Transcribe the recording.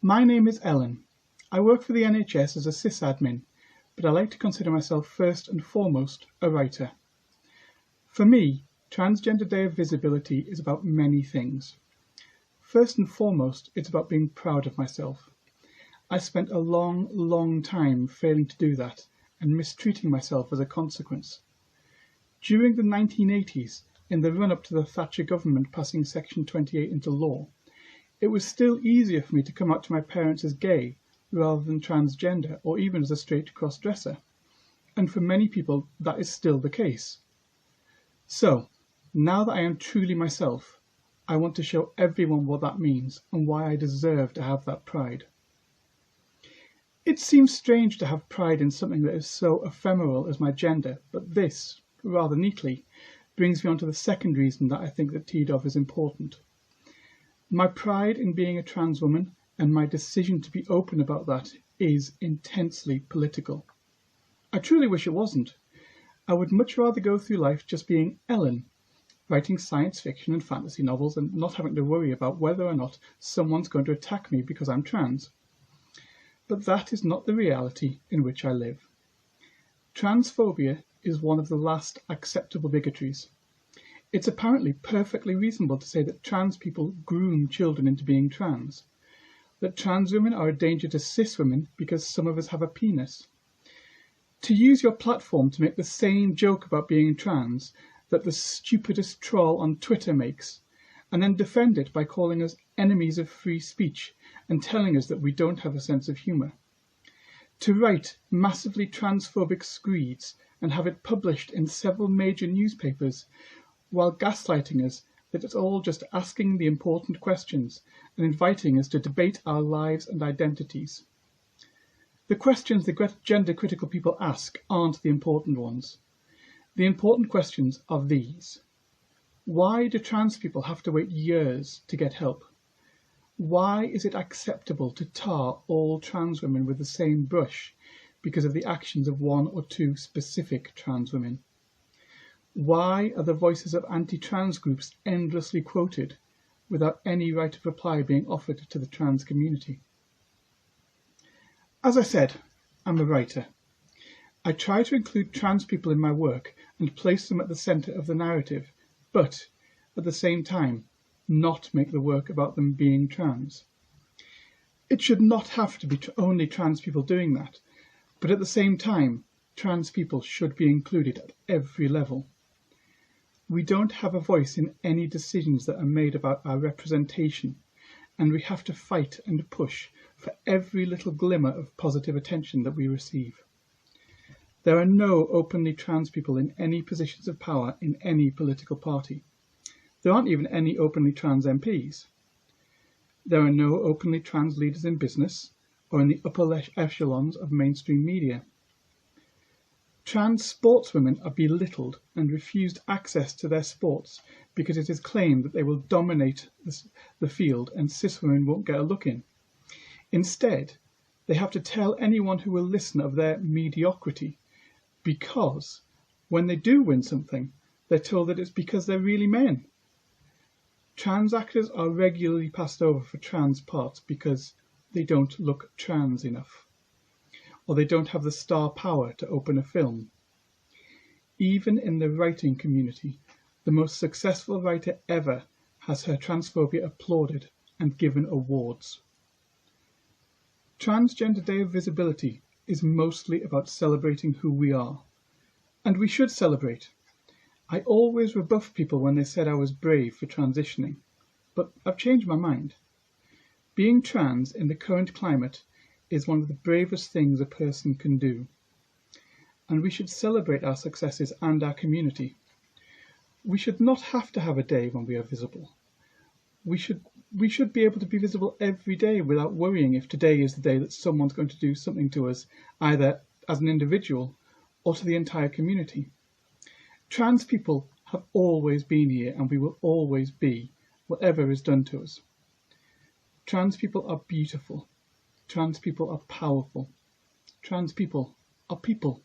My name is Ellen. I work for the NHS as a sysadmin, but I like to consider myself first and foremost a writer. For me, Transgender Day of Visibility is about many things. First and foremost, it's about being proud of myself. I spent a long time failing to do that and mistreating myself as a consequence. During the 1980s, in the run-up to the Thatcher government passing Section 28 into law, it was still easier for me to come out to my parents as gay rather than transgender or even as a straight cross-dresser. And for many people, that is still the case. So, now that I am truly myself, I want to show everyone what that means and why I deserve to have that pride. It seems strange to have pride in something that is so ephemeral as my gender, but this, rather neatly, brings me on to the second reason that I think that TDoV is important. My pride in being a trans woman and my decision to be open about that is intensely political. I truly wish it wasn't. I would much rather go through life just being Ellen, writing science fiction and fantasy novels and not having to worry about whether or not someone's going to attack me because I'm trans. But that is not the reality in which I live. Transphobia is one of the last acceptable bigotries. It's apparently perfectly reasonable to say that trans people groom children into being trans, that trans women are a danger to cis women because some of us have a penis. To use your platform to make the same joke about being trans that the stupidest troll on Twitter makes, and then defend it by calling us enemies of free speech and telling us that we don't have a sense of humour. To write massively transphobic screeds and have it published in several major newspapers while gaslighting us that it's all just asking the important questions and inviting us to debate our lives and identities. The questions the gender-critical people ask aren't the important ones. The important questions are these. Why do trans people have to wait years to get help? Why is it acceptable to tar all trans women with the same brush because of the actions of one or two specific trans women? Why are the voices of anti-trans groups endlessly quoted without any right of reply being offered to the trans community? As I said, I'm a writer. I try to include trans people in my work and place them at the centre of the narrative, but, at the same time, not make the work about them being trans. It should not have to be only trans people doing that, but at the same time, trans people should be included at every level. We don't have a voice in any decisions that are made about our representation, and we have to fight and push for every little glimmer of positive attention that we receive. There are no openly trans people in any positions of power in any political party. There aren't even any openly trans MPs. There are no openly trans leaders in business or in the upper echelons of mainstream media. Trans sportswomen are belittled and refused access to their sports because it is claimed that they will dominate the field and cis women won't get a look in. Instead, they have to tell anyone who will listen of their mediocrity because when they do win something, they're told that it's because they're really men. Trans actors are regularly passed over for trans parts because they don't look trans enough, or they don't have the star power to open a film. Even in the writing community, the most successful writer ever has her transphobia applauded and given awards. Transgender Day of Visibility is mostly about celebrating who we are, and we should celebrate. I always rebuffed people when they said I was brave for transitioning, but I've changed my mind. Being trans in the current climate is one of the bravest things a person can do, and we should celebrate our successes and our community. We should not have to have a day when we are visible. We should be able to be visible every day without worrying if today is the day that someone's going to do something to us, either as an individual or to the entire community. Trans people have always been here and we will always be, whatever is done to us. Trans people are beautiful. Trans people are powerful. Trans people are people.